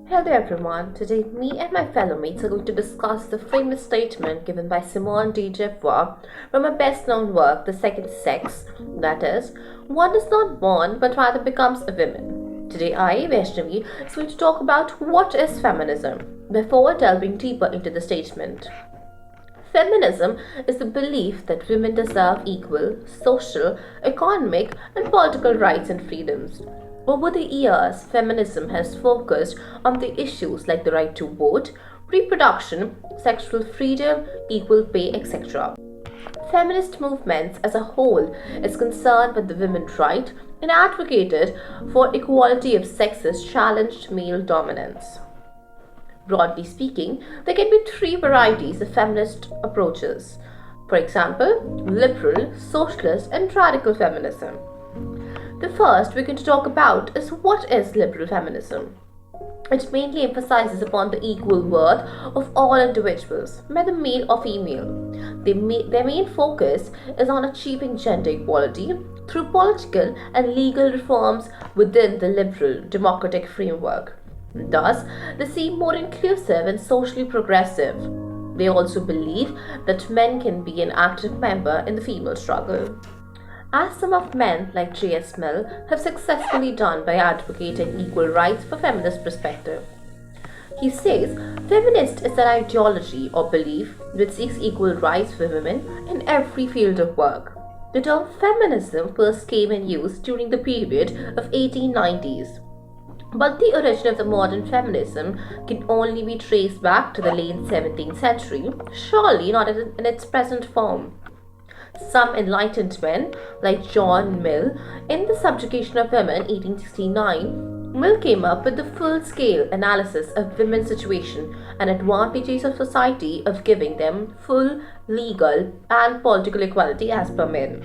Hello everyone, today me and my fellow mates are going to discuss the famous statement given by Simone de Beauvoir from her best known work, The Second Sex, that is, one is not born but rather becomes a woman. Today I, Vaishnavi, is going to talk about what is feminism before delving deeper into the statement. Feminism is the belief that women deserve equal social, economic, and political rights and freedoms. Over the years, feminism has focused on the issues like the right to vote, reproduction, sexual freedom, equal pay, etc. Feminist movements as a whole is concerned with the women's right and advocated for equality of sexes, challenged male dominance. Broadly speaking, there can be three varieties of feminist approaches. For example, liberal, socialist, and radical feminism. The first we're going to talk about is what is liberal feminism. It mainly emphasizes upon the equal worth of all individuals, whether male or female. Their main focus is on achieving gender equality through political and legal reforms within the liberal democratic framework. Thus, they seem more inclusive and socially progressive. They also believe that men can be an active member in the female struggle, as some of men like J.S. Mill have successfully done by advocating equal rights for feminist perspective. He says, feminist is an ideology or belief which seeks equal rights for women in every field of work. The term feminism first came in use during the period of 1890s. But the origin of the modern feminism can only be traced back to the late 17th century, surely not in its present form. Some enlightened men, like John Mill, in The Subjugation of Women 1869, Mill came up with the full-scale analysis of women's situation and advantages of society of giving them full legal and political equality as per men.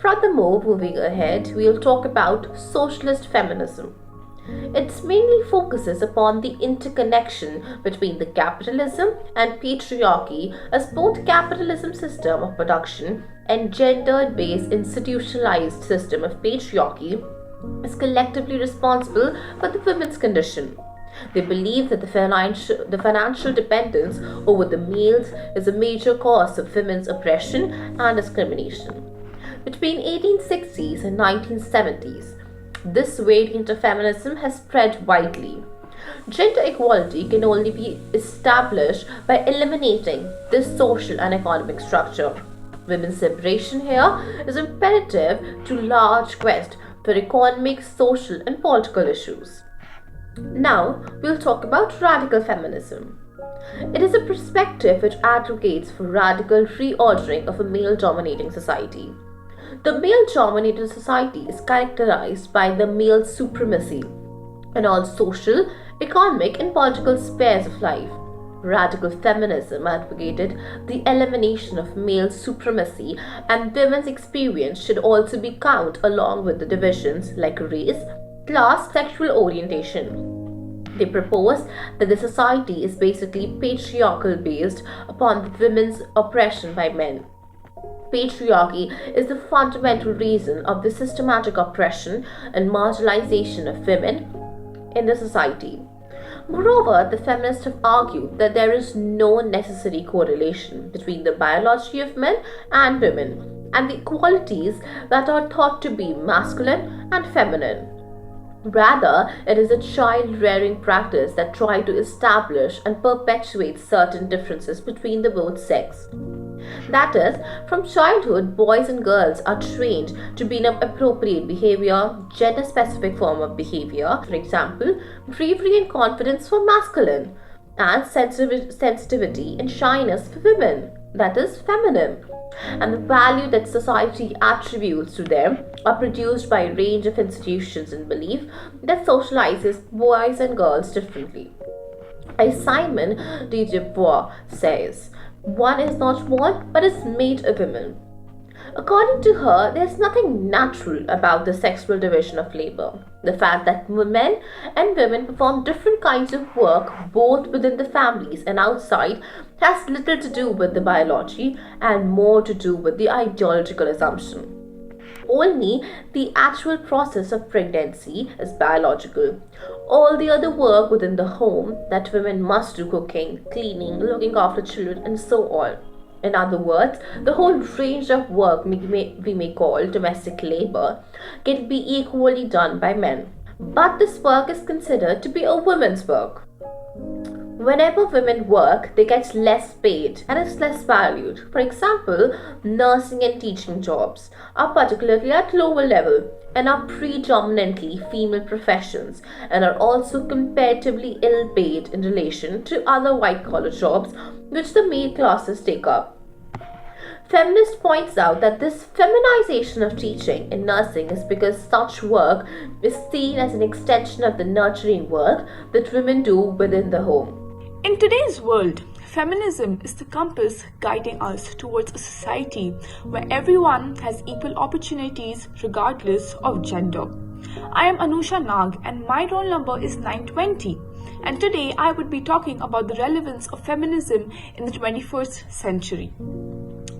Furthermore, moving ahead, we'll talk about socialist feminism. It mainly focuses upon the interconnection between the capitalism and patriarchy, as both capitalism system of production and gender-based institutionalized system of patriarchy is collectively responsible for the women's condition. They believe that the financial dependence over the males is a major cause of women's oppression and discrimination. Between 1860s and 1970s, this variant of feminism has spread widely. Gender equality can only be established by eliminating this social and economic structure. Women's liberation here is imperative to large quest for economic, social, and political issues. Now, we'll talk about radical feminism. It is a perspective which advocates for radical reordering of a male-dominating society. The male-dominated society is characterized by the male supremacy in all social, economic, and political spheres of life. Radical feminism advocated the elimination of male supremacy, and women's experience should also be counted along with the divisions like race, class, sexual orientation. They propose that the society is basically patriarchal based upon the women's oppression by men. Patriarchy is the fundamental reason of the systematic oppression and marginalization of women in the society. Moreover, the feminists have argued that there is no necessary correlation between the biology of men and women and the qualities that are thought to be masculine and feminine. Rather, it is a child-rearing practice that tries to establish and perpetuate certain differences between the both sexes. That is, from childhood, boys and girls are trained to be in an appropriate behavior, gender-specific form of behavior, for example, bravery and confidence for masculine, and sensitivity and shyness for women, that is, feminine. And the value that society attributes to them are produced by a range of institutions and belief that socializes boys and girls differently. As Simone de Beauvoir says, one is not born but is made a woman. According to her, there is nothing natural about the sexual division of labor. The fact that men and women perform different kinds of work both within the families and outside has little to do with the biology and more to do with the ideological assumption. Only the actual process of pregnancy is biological. All the other work within the home that women must do, cooking, cleaning, looking after children, and so on. In other words, the whole range of work we may call domestic labor can be equally done by men. But this work is considered to be a woman's work. Whenever women work, they get less paid and is less valued. For example, nursing and teaching jobs are particularly at lower level and are predominantly female professions and are also comparatively ill paid in relation to other white collar jobs which the male classes take up. Feminist points out that this feminization of teaching and nursing is because such work is seen as an extension of the nurturing work that women do within the home. In today's world, feminism is the compass guiding us towards a society where everyone has equal opportunities regardless of gender. I am Anusha Nag and my roll number is 920. And today I would be talking about the relevance of feminism in the 21st century.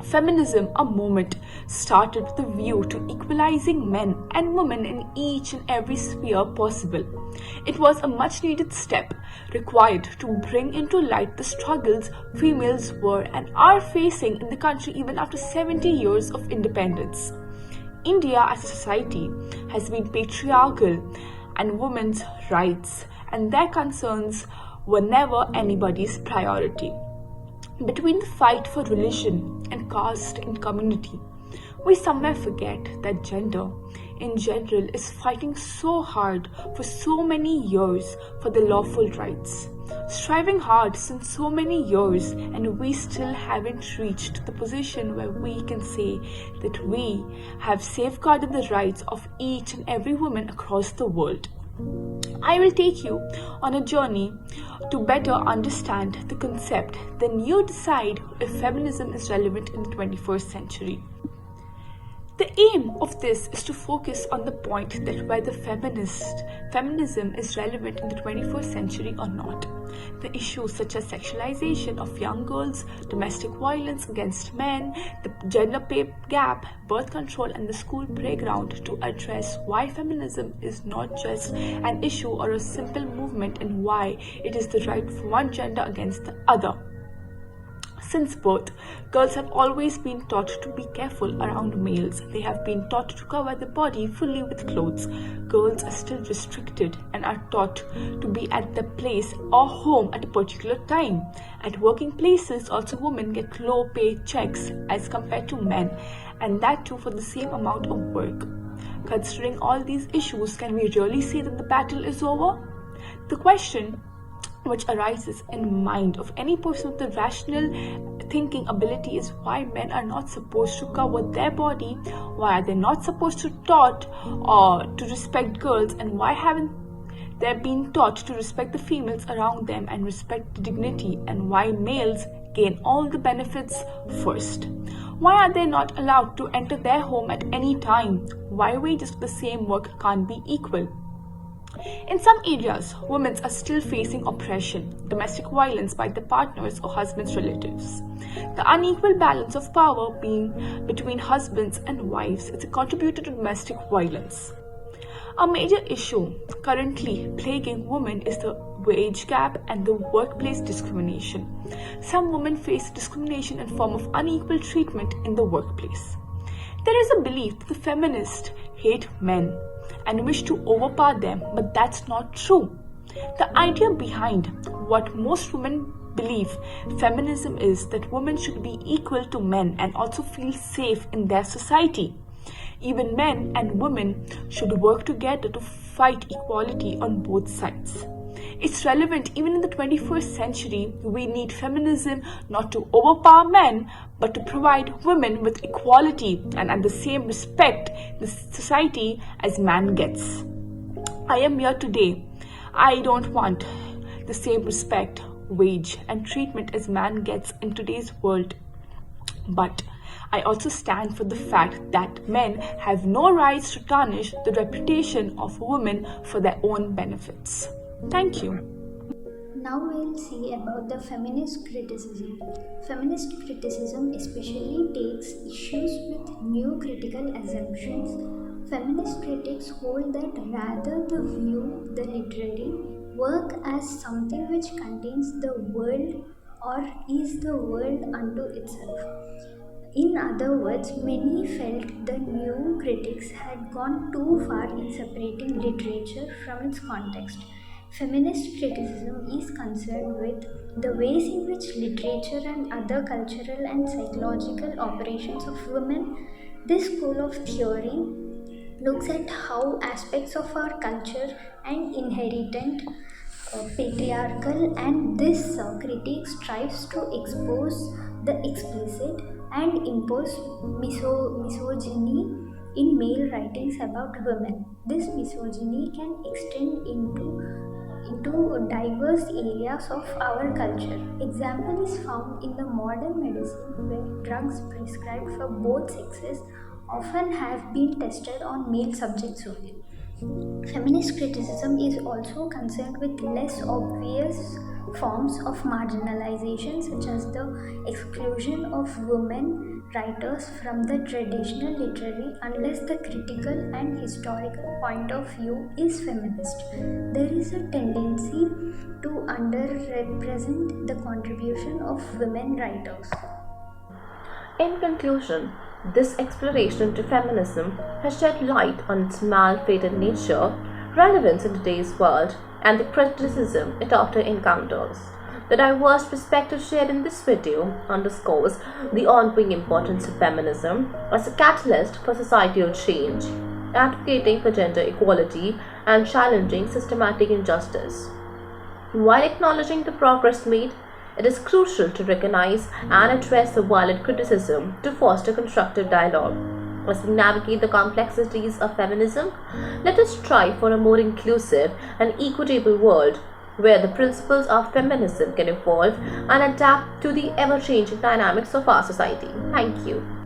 Feminism, a movement, started with a view to equalizing men and women in each and every sphere possible. It was a much needed step required to bring into light the struggles females were and are facing in the country even after 70 years of independence. India as a society has been patriarchal, and women's rights and their concerns were never anybody's priority. Between the fight for religion and caste and community, we somewhere forget that gender in general is fighting so hard for so many years for the lawful rights, striving hard since so many years, and we still haven't reached the position where we can say that we have safeguarded the rights of each and every woman across the world. I will take you on a journey to better understand the concept, then you decide if feminism is relevant in the 21st century. The aim of this is to focus on the point that whether feminism is relevant in the 21st century or not. The issues such as sexualization of young girls, domestic violence against men, the gender pay gap, birth control, and the school playground to address why feminism is not just an issue or a simple movement and why it is the right of one gender against the other. Since birth, girls have always been taught to be careful around males. They have been taught to cover the body fully with clothes. Girls are still restricted and are taught to be at the place or home at a particular time. At working places, also women get low pay checks as compared to men, and that too for the same amount of work. Considering all these issues, can we really say that the battle is over? The question which arises in mind of any person with the rational thinking ability is why men are not supposed to cover their body, why are they not supposed to taught or to respect girls, and why haven't they been taught to respect the females around them and respect the dignity, and why males gain all the benefits first. Why are they not allowed to enter their home at any time? Why wages for the same work can't be equal? In some areas, women are still facing oppression, domestic violence by their partners or husbands' relatives. The unequal balance of power being between husbands and wives is a contributor to domestic violence. A major issue currently plaguing women is the wage gap and the workplace discrimination. Some women face discrimination in form of unequal treatment in the workplace. There is a belief that the feminists hate men and wish to overpower them, but that's not true. The idea behind what most women believe feminism is that women should be equal to men and also feel safe in their society. Even men and women should work together to fight equality on both sides. It's relevant even in the 21st century. We need feminism not to overpower men, but to provide women with equality and at the same respect in the society as man gets. I am here today. I don't want the same respect, wage, and treatment as man gets in today's world. But I also stand for the fact that men have no rights to tarnish the reputation of women for their own benefits. Thank you. Now we'll see about the feminist criticism. Feminist criticism especially takes issues with new critical assumptions. Feminist critics hold that rather the view the literary work as something which contains the world or is the world unto itself. In other words, many felt the new critics had gone too far in separating literature from its context. Feminist criticism is concerned with the ways in which literature and other cultural and psychological operations of women. This school of theory looks at how aspects of our culture and inherent patriarchal, and this critique strives to expose the explicit and impose misogyny in male writings about women. This misogyny can extend into diverse areas of our culture. Example is found in the modern medicine where drugs prescribed for both sexes often have been tested on male subjects only. Feminist criticism is also concerned with less obvious forms of marginalization, such as the exclusion of women writers from the traditional literary unless the critical and historical point of view is feminist. There is a tendency to underrepresent the contribution of women writers. In conclusion, this exploration into feminism has shed light on its malfated nature, relevance in today's world, and the criticism it often encounters. The diverse perspective shared in this video underscores the ongoing importance of feminism as a catalyst for societal change, advocating for gender equality and challenging systematic injustice. While acknowledging the progress made, it is crucial to recognize and address the violent criticism to foster constructive dialogue. As we navigate the complexities of feminism, let us strive for a more inclusive and equitable world where the principles of feminism can evolve and adapt to the ever changing dynamics of our society. Thank you.